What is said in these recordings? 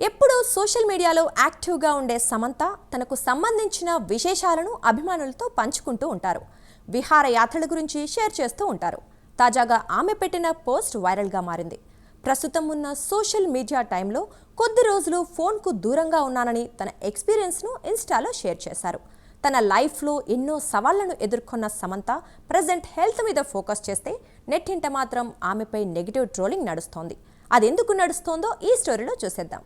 ఎప్పుడూ సోషల్ మీడియాలో యాక్టివ్గా ఉండే సమంత తనకు సంబంధించిన విశేషాలను అభిమానులతో పంచుకుంటూ ఉంటారు. విహారయాత్రల గురించి షేర్ చేస్తూ ఉంటారు. తాజాగా ఆమె పెట్టిన పోస్ట్ వైరల్గా మారింది. ప్రస్తుతం ఉన్న సోషల్ మీడియా టైంలో కొద్ది రోజులు ఫోన్కు దూరంగా ఉన్నానని తన ఎక్స్పీరియన్స్ను ఇన్స్టాలో షేర్ చేశారు. తన లైఫ్లో ఎన్నో సవాళ్లను ఎదుర్కొన్న సమంత ప్రెజెంట్ హెల్త్ మీద ఫోకస్ చేస్తే నెట్టింట మాత్రం ఆమెపై నెగిటివ్ ట్రోలింగ్ నడుస్తోంది. అదెందుకు నడుస్తోందో ఈ స్టోరీలో చూసేద్దాం.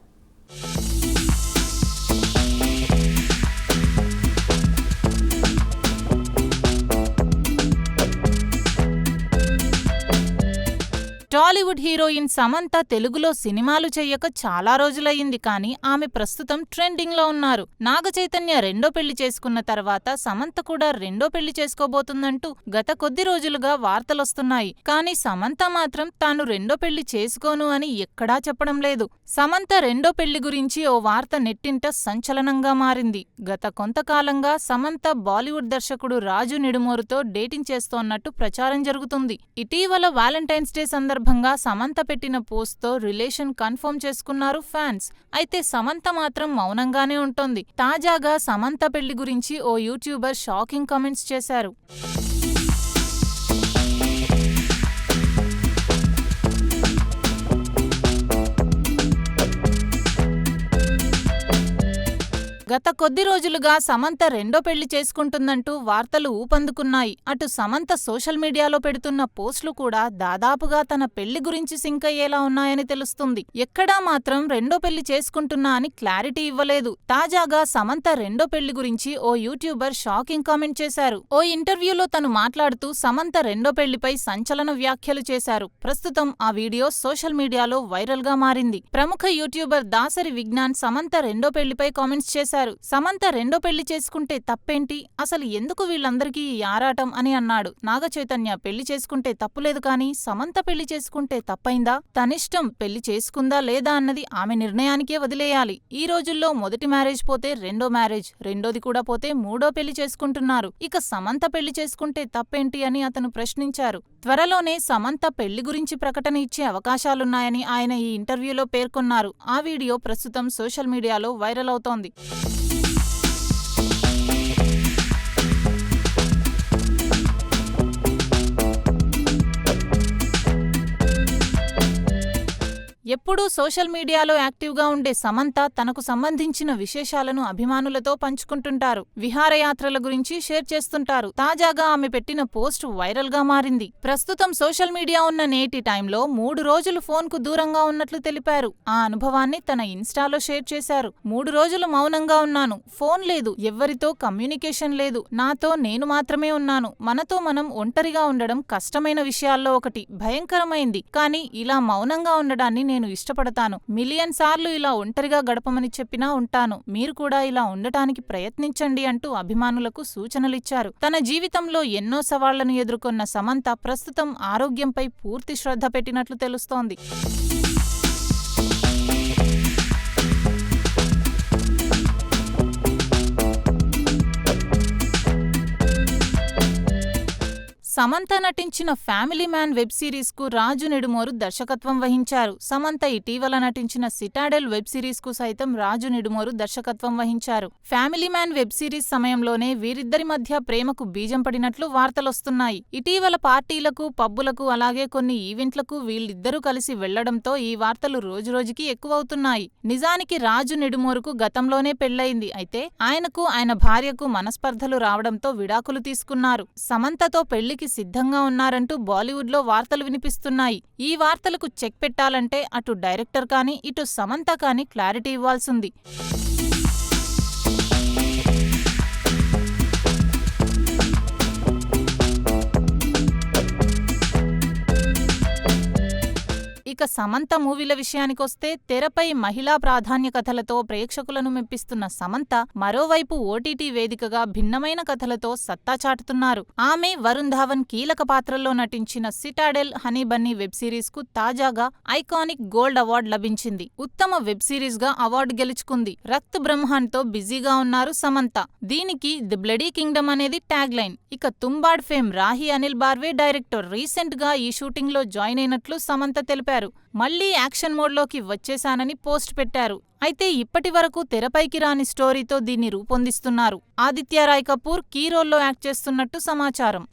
టాలీవుడ్ హీరోయిన్ సమంత తెలుగులో సినిమాలు చెయ్యక చాలా రోజులయ్యింది. కానీ ఆమె ప్రస్తుతం ట్రెండింగ్ లో ఉన్నారు. నాగచైతన్య రెండో పెళ్లి చేసుకున్న తర్వాత సమంత కూడా రెండో పెళ్లి చేసుకోబోతుందంటూ గత కొద్ది రోజులుగా వార్తలొస్తున్నాయి. కానీ సమంత మాత్రం తాను రెండో పెళ్లి చేసుకోను అని ఎక్కడా చెప్పడం లేదు. సమంత రెండో పెళ్లి గురించి ఓ వార్త నెట్టింట సంచలనంగా మారింది. గత కొంతకాలంగా సమంత బాలీవుడ్ దర్శకుడు రాజు నిడుమోరుతో డేటింగ్ చేస్తోన్నట్టు ప్రచారం జరుగుతుంది. ఇటీవల వాలంటైన్స్ డే సందర్భంగా సమంత పెట్టిన పోస్ట్తో రిలేషన్ కన్ఫర్మ్ చేసుకున్నారు ఫ్యాన్స్. అయితే సమంత మాత్రం మౌనంగానే ఉంటోంది. తాజాగా సమంత పెళ్లి గురించి ఓ యూట్యూబర్ షాకింగ్ కామెంట్స్ చేశారు. గత కొద్ది రోజులుగా సమంత రెండో పెళ్లి చేసుకుంటుందంటూ వార్తలు ఊపందుకున్నాయి. అటు సమంత సోషల్ మీడియాలో పెడుతున్న పోస్టులు కూడా దాదాపుగా తన పెళ్లి గురించి సింక్ అయ్యేలా ఉన్నాయని తెలుస్తుంది. ఎక్కడా మాత్రం రెండో పెళ్లి చేసుకుంటున్నా అని క్లారిటీ ఇవ్వలేదు. తాజాగా సమంత రెండో పెళ్లి గురించి ఓ యూట్యూబర్ షాకింగ్ కామెంట్ చేశారు. ఓ ఇంటర్వ్యూలో తను మాట్లాడుతూ సమంత రెండో పెళ్లిపై సంచలన వ్యాఖ్యలు చేశారు. ప్రస్తుతం ఆ వీడియో సోషల్ మీడియాలో వైరల్ గా మారింది. ప్రముఖ యూట్యూబర్ దాసరి విజ్ఞాన్ సమంత రెండో పెళ్లిపై కామెంట్స్ చేశారు. సమంత రెండో పెళ్లి చేసుకుంటే తప్పేంటి, అసలు ఎందుకు వీళ్ళందరికీ ఈ ఆరాటం అని అన్నాడు. నాగచైతన్య పెళ్లి చేసుకుంటే తప్పులేదు, కానీ సమంత పెళ్లి చేసుకుంటే తప్పైందా? తనిష్టం, పెళ్లి చేసుకుందా లేదా అన్నది ఆమె నిర్ణయానికే వదిలేయాలి. ఈ రోజుల్లో మొదటి మ్యారేజ్ పోతే రెండో మ్యారేజ్, రెండోది కూడా పోతే మూడో పెళ్లి చేసుకుంటున్నారు. ఇక సమంత పెళ్లి చేసుకుంటే తప్పేంటి అని అతను ప్రశ్నించారు. త్వరలోనే సమంత పెళ్లి గురించి ప్రకటన ఇచ్చే అవకాశాలున్నాయని ఆయన ఈ ఇంటర్వ్యూలో పేర్కొన్నారు. ఆ వీడియో ప్రస్తుతం సోషల్ మీడియాలో వైరల్ అవుతోంది. ఎప్పుడూ సోషల్ మీడియాలో యాక్టివ్గా ఉండే సమంత తనకు సంబంధించిన విశేషాలను అభిమానులతో పంచుకుంటుంటారు. విహారయాత్రల గురించి షేర్ చేస్తుంటారు. తాజాగా ఆమె పెట్టిన పోస్ట్ వైరల్ గా మారింది. ప్రస్తుతం సోషల్ మీడియా ఉన్న నేటి టైంలో 3 రోజులు ఫోన్కు దూరంగా ఉన్నట్లు తెలిపారు. ఆ అనుభవాన్ని తన ఇన్స్టాలో షేర్ చేశారు. 3 రోజులు మౌనంగా ఉన్నాను. ఫోన్ లేదు, ఎవ్వరితో కమ్యూనికేషన్ లేదు, నాతో నేను మాత్రమే ఉన్నాను. మనతో మనం ఒంటరిగా ఉండడం కష్టమైన విషయాల్లో ఒకటి, భయంకరమైంది. కానీ ఇలా మౌనంగా ఉండడాన్ని నేను ఇష్టపడతాను. మిలియన్ సార్లు ఇలా ఒంటరిగా గడపమని చెప్పినా ఉంటాను. మీరు కూడా ఇలా ఉండటానికి ప్రయత్నించండి అంటూ అభిమానులకు సూచనలిచ్చారు. తన జీవితంలో ఎన్నో సవాళ్లను ఎదుర్కొన్న సమంత ప్రస్తుతం ఆరోగ్యంపై పూర్తి శ్రద్ధ పెట్టినట్లు తెలుస్తోంది. సమంత నటించిన ఫ్యామిలీ మ్యాన్ వెబ్ సిరీస్ కు రాజు నిడుమోరు దర్శకత్వం వహించారు. సమంత ఇటీవల నటించిన సిటాడెల్ వెబ్ సిరీస్ కు సైతం రాజు నిడుమోరు దర్శకత్వం వహించారు. ఫ్యామిలీ మ్యాన్ వెబ్ సిరీస్ సమయంలోనే వీరిద్దరి మధ్య ప్రేమకు బీజం పడినట్లు వార్తలొస్తున్నాయి. ఇటీవల పార్టీలకు, పబ్బులకు, అలాగే కొన్ని ఈవెంట్లకు వీళ్ళిద్దరూ కలిసి వెళ్లడంతో ఈ వార్తలు రోజురోజుకి ఎక్కువవుతున్నాయి. నిజానికి రాజు నిడుమోరుకు గతంలోనే పెళ్లయింది. అయితే ఆయనకు, ఆయన భార్యకు మనస్పర్ధలు రావడంతో విడాకులు తీసుకున్నారు. సమంతతో పెళ్లికి సిద్ధంగా ఉన్నారంటూ బాలీవుడ్లో వార్తలు వినిపిస్తున్నాయి. ఈ వార్తలకు చెక్ పెట్టాలంటే అటు డైరెక్టర్ కానీ, ఇటు సమంత కానీ క్లారిటీ ఇవ్వాల్సింది. ఇక సమంత మూవీల విషయానికొస్తే తెరపై మహిళా ప్రాధాన్య కథలతో ప్రేక్షకులను మెప్పిస్తున్న సమంత మరోవైపు ఓటీటీ వేదికగా భిన్నమైన కథలతో సత్తా చాటుతున్నారు. ఆమె, వరుణ్ ధావన్ కీలక పాత్రల్లో నటించిన Citadel honey Bunny web series కు తాజాగా ఐకానిక్ గోల్డ్ అవార్డు లభించింది. ఉత్తమ వెబ్ సిరీస్ గా అవార్డు గెలుచుకుంది. రక్త్ బ్రహ్మాన్ తో బిజీగా ఉన్నారు సమంత. దీనికి ది బ్లడీ కింగ్డమ్ అనేది ట్యాగ్ లైన్. ఇక Tumbbad fame Rahi Anil Barve director. Recent గా ఈ షూటింగ్ లో జాయిన్ అయినట్లు సమంత తెలిపారు. పెట్టారు. మళ్లీ యాక్షన్ మోడ్లోకి వచ్చేశానని పోస్ట్ పెట్టారు. అయితే ఇప్పటి వరకు తెరపైకి రాని స్టోరీతో దీన్ని రూపొందిస్తున్నారు. ఆదిత్య రాయ్ కపూర్ కీ రోల్లో యాక్ట్ చేస్తున్నట్టు సమాచారం.